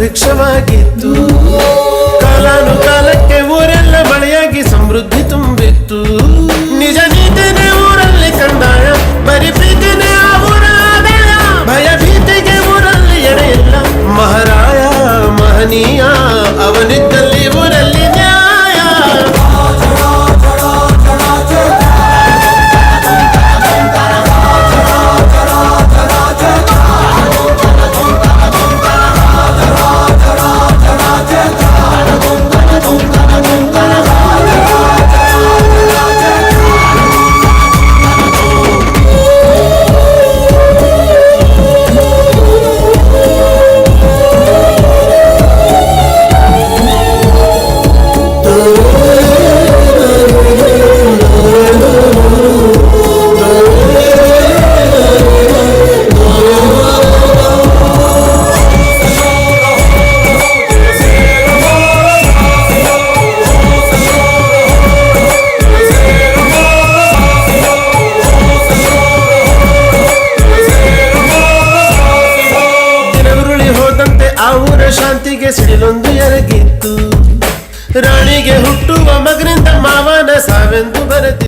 ಭಿಕ್ಷವಾಗಿತ್ತು. ಕಾಲಾನುಕಾಲಕ್ಕೆ ಊರೆಲ್ಲ ಮಳೆಯಾಗಿ ಸಮೃದ್ಧಿ ತುಂಬಿತ್ತು. ನಿಜ ನೀತಿನೇ ಊರಲ್ಲಿ ಕಂದಾಯ, ಬರೀ ಪ್ರೀತಿನೇ ಆ ಊರ ಆದಾಯ. ಭಯ ಭೀತಿಗೆ ಊರಲ್ಲಿ ಎಡೆಯಿಲ್ಲ, ಮಹಾರಾಯ ಮಹನೀಯ ಅವನಿದ್ದಲ್ಲಿ ಊರಲ್ಲಿ ನ್ಯಾಯ. ಆ ಊರ ಶಾಂತಿಗೆ ಸಿಡಿಲೊಂದು ಎರಗಿತ್ತು. ರಾಣಿಗೆ ಹುಟ್ಟುವ ಮಗನಿಂದ ಮಾವನ ಸಾವೆಂದು ಬರೆದಿತ್ತು.